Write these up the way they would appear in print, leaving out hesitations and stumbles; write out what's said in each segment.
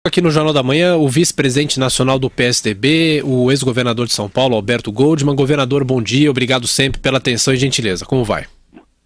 Aqui no Jornal da Manhã, o vice-presidente nacional do PSDB, o ex-governador de São Paulo, Alberto Goldman. Governador, bom dia, obrigado sempre pela atenção e gentileza. Como vai?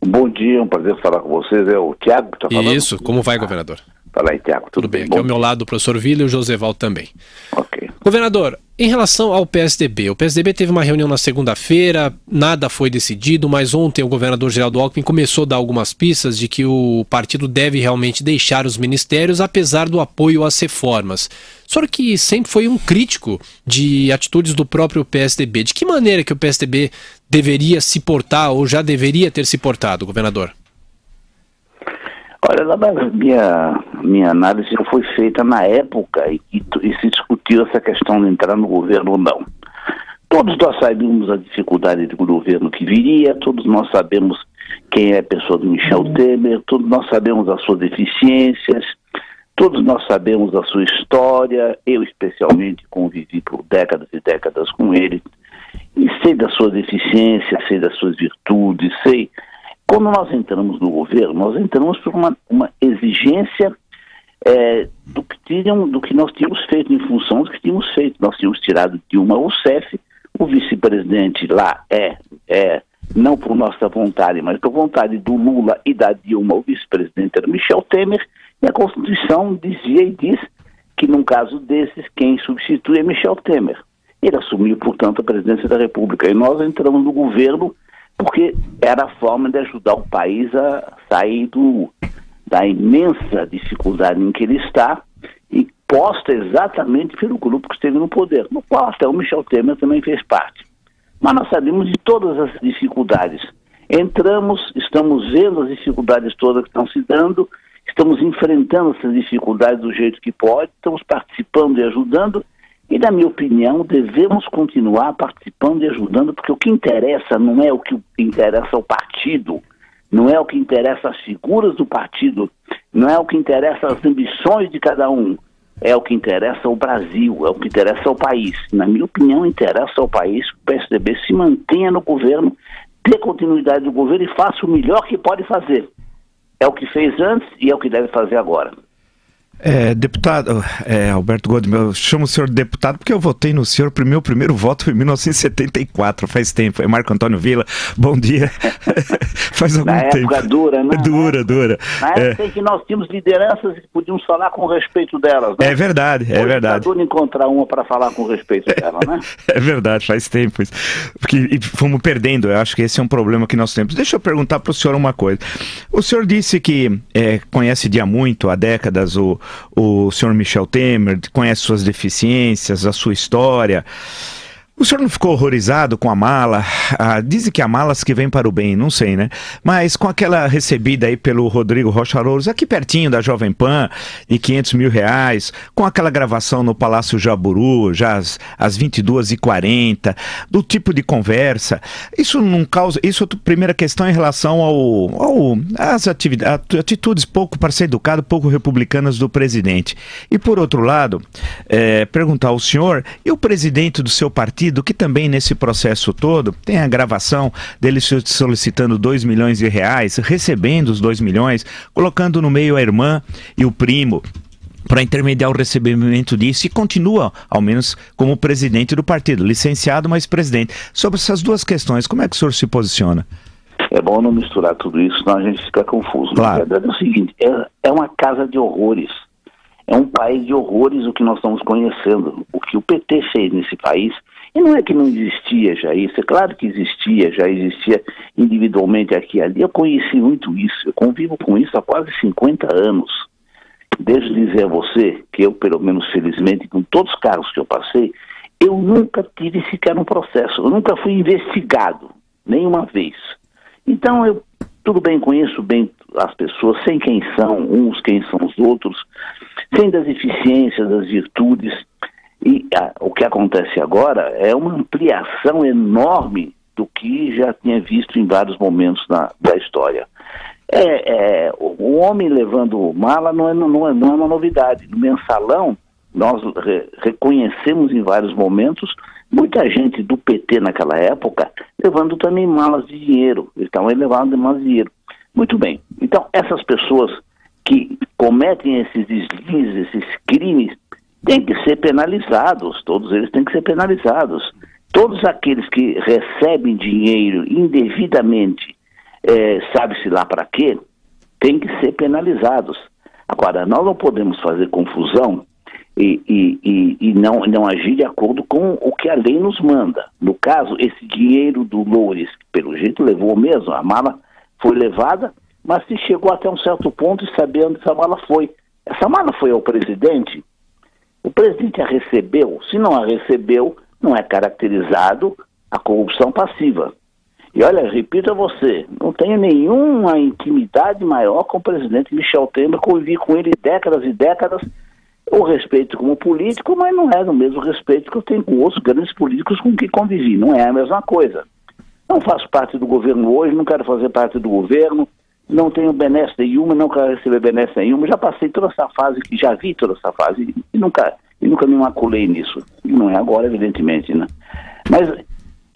Bom dia, é um prazer falar com vocês. É o Tiago que está falando? Isso, como vai, governador? Fala aí, Tiago, tudo bem? Aqui ao meu lado o professor Vila e o Josevaldo também. Ok. Governador, em relação ao PSDB, o PSDB teve uma reunião na segunda-feira, nada foi decidido, mas ontem o governador Geraldo Alckmin começou a dar algumas pistas de que o partido deve realmente deixar os ministérios, apesar do apoio às reformas. O senhor que sempre foi um crítico de atitudes do próprio PSDB, de que maneira que o PSDB deveria se portar ou já deveria ter se portado, governador? Olha, minha análise já foi feita na época e se discutiu essa questão de entrar no governo ou não. Todos nós sabemos a dificuldade do governo que viria, todos nós sabemos quem é a pessoa do Michel Temer, todos nós sabemos as suas deficiências, todos nós sabemos a sua história. Eu especialmente convivi por décadas e décadas com ele e sei das suas deficiências, sei das suas virtudes, sei. Quando nós entramos no governo, nós entramos por uma exigência do que nós tínhamos feito, em função do que tínhamos feito. Nós tínhamos tirado Dilma Rousseff, o vice-presidente lá não por nossa vontade, mas por vontade do Lula e da Dilma, o vice-presidente era Michel Temer, e a Constituição dizia e diz que, num caso desses, quem substitui é Michel Temer. Ele assumiu, portanto, a presidência da República, e nós entramos no governo porque era a forma de ajudar o país a sair da imensa dificuldade em que ele está, e posta exatamente pelo grupo que esteve no poder, no qual até o Michel Temer também fez parte. Mas nós sabemos de todas as dificuldades. Entramos, estamos vendo as dificuldades todas que estão se dando, estamos enfrentando essas dificuldades do jeito que pode, estamos participando e ajudando. E, na minha opinião, devemos continuar participando e ajudando, porque o que interessa não é o que interessa ao partido, não é o que interessa às figuras do partido, não é o que interessa às ambições de cada um, é o que interessa ao Brasil, é o que interessa ao país. Na minha opinião, interessa ao país que o PSDB se mantenha no governo, dê continuidade do governo e faça o melhor que pode fazer. É o que fez antes e é o que deve fazer agora. Deputado Alberto Goldman, eu chamo o senhor de deputado porque eu votei no senhor, meu primeiro voto foi em 1974, faz tempo. É Marco Antônio Vila, bom dia. Faz algum tempo. Na época dura, né? Dura. Na época em que nós tínhamos lideranças e podíamos falar com respeito delas, né? É verdade. É duro encontrar uma para falar com respeito dela, né? É verdade, faz tempo isso. Porque fomos perdendo, eu acho que esse é um problema que nós temos. Deixa eu perguntar para o senhor uma coisa. O senhor disse que conhece de há muito, há décadas, o senhor Michel Temer, conhece suas deficiências, a sua história. O senhor não ficou horrorizado com a mala? Dizem que há malas que vêm para o bem, não sei, né? Mas com aquela recebida aí pelo Rodrigo Rocha Louros, aqui pertinho da Jovem Pan, de R$500 mil, com aquela gravação no Palácio Jaburu, já às 22h40, do tipo de conversa, isso não causa... Isso é a primeira questão em relação às atitudes pouco, para ser educado, pouco republicanas do presidente. E por outro lado, perguntar ao senhor, e o presidente do seu partido, que também nesse processo todo tem a gravação dele solicitando R$2 milhões, recebendo os 2 milhões, colocando no meio a irmã e o primo para intermediar o recebimento disso, e continua, ao menos, como presidente do partido, licenciado, mas presidente. Sobre essas duas questões, como é que o senhor se posiciona? É bom não misturar tudo isso, senão a gente fica confuso. Claro. Na verdade é o seguinte, é uma casa de horrores. É um país de horrores o que nós estamos conhecendo. O que o PT fez nesse país, e não é que não existia já isso, é claro que já existia individualmente aqui e ali. Eu conheci muito isso, eu convivo com isso há quase 50 anos. Deixa eu dizer a você que eu, pelo menos felizmente, com todos os cargos que eu passei, eu nunca tive sequer um processo, eu nunca fui investigado, nenhuma vez. Então eu, tudo bem, conheço bem as pessoas, sei quem são uns, quem são os outros, sei das eficiências, das virtudes. E o que acontece agora é uma ampliação enorme do que já tinha visto em vários momentos da história. O homem levando mala não é uma novidade. No mensalão, nós reconhecemos em vários momentos muita gente do PT naquela época levando também malas de dinheiro. Eles estavam levando malas de dinheiro. Muito bem. Então, essas pessoas que cometem esses deslizes, esses crimes, têm que ser penalizados, todos eles têm que ser penalizados. Todos aqueles que recebem dinheiro indevidamente, sabe-se lá para quê, têm que ser penalizados. Agora, nós não podemos fazer confusão e não agir de acordo com o que a lei nos manda. No caso, esse dinheiro do Loures, pelo jeito levou mesmo, a mala foi levada, mas se chegou até um certo ponto e saber onde essa mala foi. Essa mala foi ao presidente, o presidente a recebeu, se não a recebeu, não é caracterizado a corrupção passiva. E olha, repito a você, não tenho nenhuma intimidade maior com o presidente Michel Temer, convivi com ele décadas e décadas, eu respeito como político, mas não é o mesmo respeito que eu tenho com outros grandes políticos com quem convivi, não é a mesma coisa. Não faço parte do governo hoje, não quero fazer parte do governo, não tenho benesse nenhuma, não quero receber benesse nenhuma, já passei toda essa fase, já vi toda essa fase e nunca me maculei nisso. E não é agora, evidentemente, né? Mas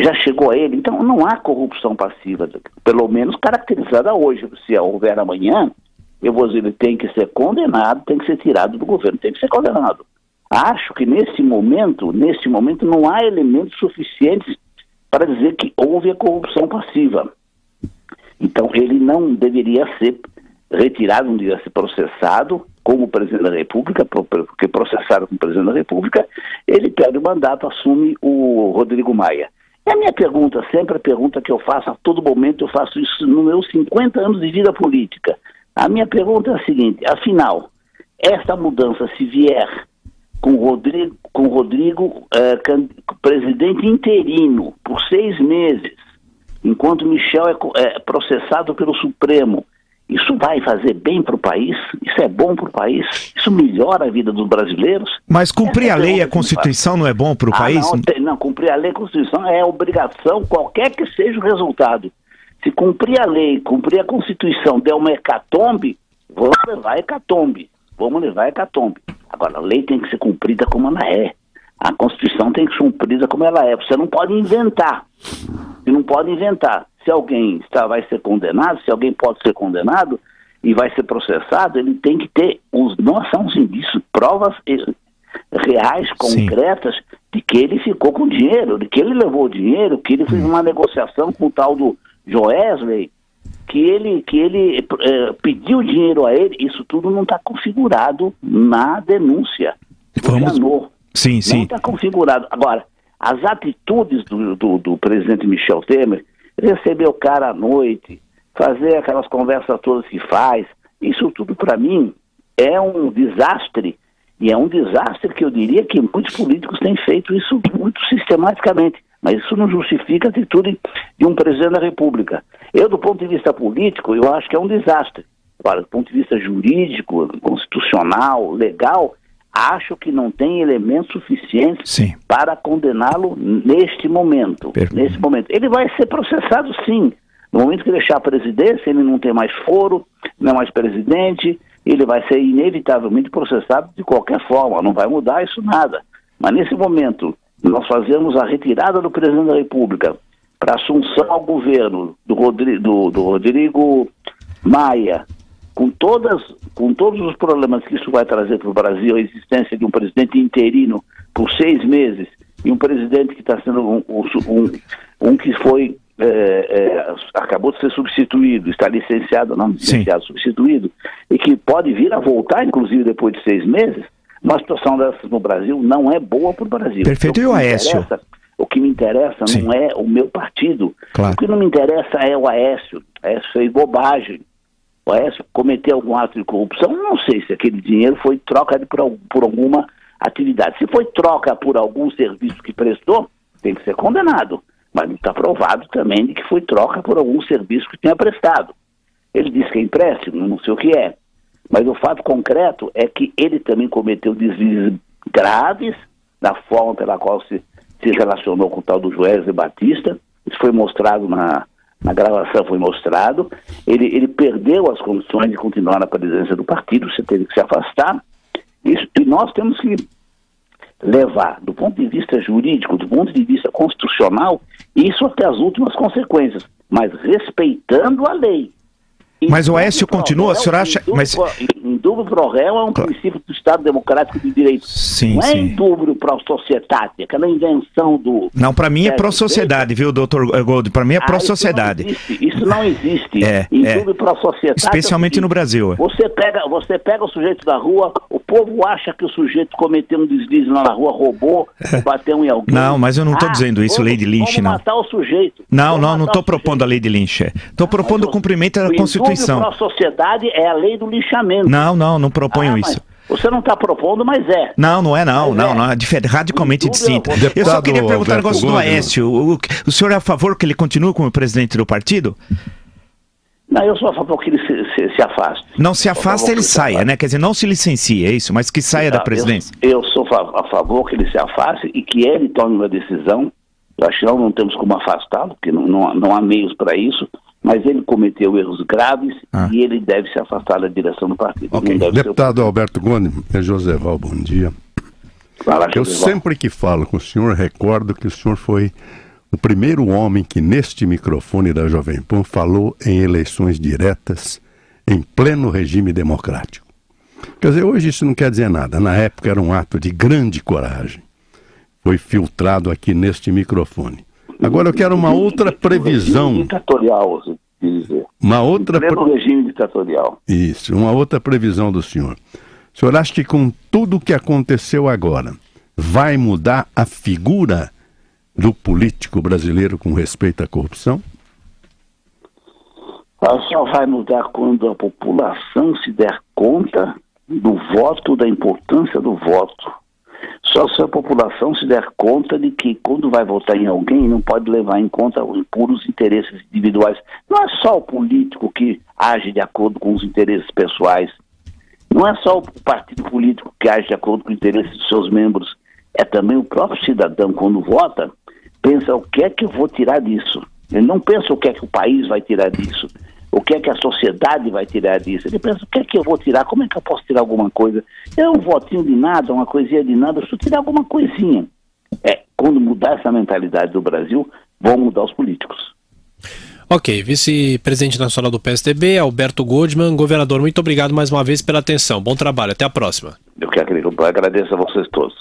já chegou a ele, então não há corrupção passiva, pelo menos caracterizada hoje. Se houver amanhã, eu vou dizer, ele tem que ser condenado, tem que ser tirado do governo, tem que ser condenado. Acho que nesse momento não há elementos suficientes para dizer que houve a corrupção passiva. Então ele não deveria ser retirado, não deveria ser processado como presidente da República, porque processado como presidente da República, ele perde o mandato, assume o Rodrigo Maia. E a minha pergunta, sempre a pergunta que eu faço a todo momento, eu faço isso nos meus 50 anos de vida política. A minha pergunta é a seguinte, afinal, esta mudança, se vier com o Rodrigo presidente interino por 6 meses, enquanto Michel é processado pelo Supremo, isso vai fazer bem para o país? Isso é bom para o país? Isso melhora a vida dos brasileiros? Mas cumprir a lei e a Constituição não é bom para o país? Não, cumprir a lei e a Constituição é obrigação, qualquer que seja o resultado. Se cumprir a lei, cumprir a Constituição, der uma hecatombe, vamos levar a hecatombe. Agora, a lei tem que ser cumprida como ela é. A Constituição tem que ser cumprida como ela é. Você não pode inventar. Se alguém vai ser condenado, se alguém pode ser condenado e vai ser processado, ele tem que ter nós somos indícios, provas reais, concretas, sim, de que ele ficou com dinheiro, de que ele levou dinheiro, que ele fez uma negociação com o tal do Joesley, que ele pediu dinheiro a ele. Isso tudo não está configurado na denúncia. Sim. Não está configurado. Agora, as atitudes do presidente Michel Temer, receber o cara à noite, fazer aquelas conversas todas que faz, isso tudo para mim é um desastre, e é um desastre que eu diria que muitos políticos têm feito isso muito sistematicamente, mas isso não justifica a atitude de um presidente da República. Eu, do ponto de vista político, eu acho que é um desastre. Agora, do ponto de vista jurídico, constitucional, legal, acho que não tem elementos suficientes, sim, para condená-lo neste momento. Nesse momento. Ele vai ser processado, sim. No momento que deixar a presidência, ele não tem mais foro, não é mais presidente, ele vai ser inevitavelmente processado de qualquer forma, não vai mudar isso nada. Mas nesse momento, nós fazemos a retirada do presidente da República para assunção ao governo do Rodrigo Maia, com todos os problemas que isso vai trazer para o Brasil, a existência de um presidente interino por 6 meses, e um presidente que está sendo que foi, acabou de ser substituído, está licenciado, substituído, e que pode vir a voltar, inclusive, depois de 6 meses, uma situação dessas no Brasil não é boa para o Brasil. Perfeito. E o Aécio? O que me interessa, sim, não é o meu partido. Claro. O que não me interessa é o Aécio. O Aécio fez bobagem. O Aécio cometeu algum ato de corrupção, não sei se aquele dinheiro foi troca por alguma atividade. Se foi troca por algum serviço que prestou, tem que ser condenado. Mas não está provado também de que foi troca por algum serviço que tenha prestado. Ele diz que é empréstimo, não sei o que é. Mas o fato concreto é que ele também cometeu desvios graves da forma pela qual se relacionou com o tal do Joesley Batista. Isso foi mostrado na gravação, foi mostrado. Ele perdeu as condições de continuar na presidência do partido, você teve que se afastar. E nós temos que levar, do ponto de vista jurídico, do ponto de vista constitucional, isso até as últimas consequências, mas respeitando a lei. Mas o Aécio continua, o senhor acha... dúvida pro réu é um princípio do Estado Democrático de Direito. Sim, não é sim. em dúvida pro sociedade, aquela invenção do... Não, para mim é pró-sociedade, viu, doutor Gold? Para mim é pró-sociedade. Isso não existe. Em dúvida pro sociedade. Especialmente no Brasil. Você pega o sujeito da rua, o povo acha que o sujeito cometeu um deslize lá na rua, roubou, bateu em alguém. Não, mas eu não estou dizendo isso, lei de Lynch, não. Matar o sujeito. Não estou propondo a lei de Lynch. Estou propondo o cumprimento da Constituição. Para a sociedade é a lei do linchamento. Não proponho isso. Você não está propondo, mas é. Não é radicalmente distinto. Eu só queria perguntar um negócio do Aécio. O senhor é a favor que ele continue como presidente do partido? Não, eu sou a favor que ele se afaste. Não se afasta, ele saia, né? Quer dizer, não se licencie, é isso, mas que saia da presidência. Eu sou a favor que ele se afaste e que ele tome uma decisão. Eu acho que não temos como afastá-lo, porque não há meios para isso, mas ele cometeu erros graves e ele deve se afastar da direção do partido. Okay. Deputado Alberto Gonde, é Joseval, bom dia. Eu sempre que falo com o senhor, recordo que o senhor foi o primeiro homem que neste microfone da Jovem Pan falou em eleições diretas em pleno regime democrático. Quer dizer, hoje isso não quer dizer nada. Na época era um ato de grande coragem. Foi filtrado aqui neste microfone. Agora eu quero uma outra previsão. Ditatorial, uma outra regime ditatorial. Isso, uma outra previsão do senhor. O senhor acha que com tudo o que aconteceu agora, vai mudar a figura do político brasileiro com respeito à corrupção? Só vai mudar quando a população se der conta do voto, da importância do voto. Só se a população se der conta de que quando vai votar em alguém não pode levar em conta os puros interesses individuais. Não é só o político que age de acordo com os interesses pessoais. Não é só o partido político que age de acordo com os interesses dos seus membros. É também o próprio cidadão, quando vota, pensa o que é que eu vou tirar disso. Ele não pensa o que é que o país vai tirar disso. O que é que a sociedade vai tirar disso? Ele pensa, o que é que eu vou tirar? Como é que eu posso tirar alguma coisa? É um votinho de nada, uma coisinha de nada, eu preciso tirar alguma coisinha. Quando mudar essa mentalidade do Brasil, vão mudar os políticos. Ok, vice-presidente nacional do PSDB, Alberto Goldman. Governador, muito obrigado mais uma vez pela atenção. Bom trabalho, até a próxima. Eu agradeço a vocês todos.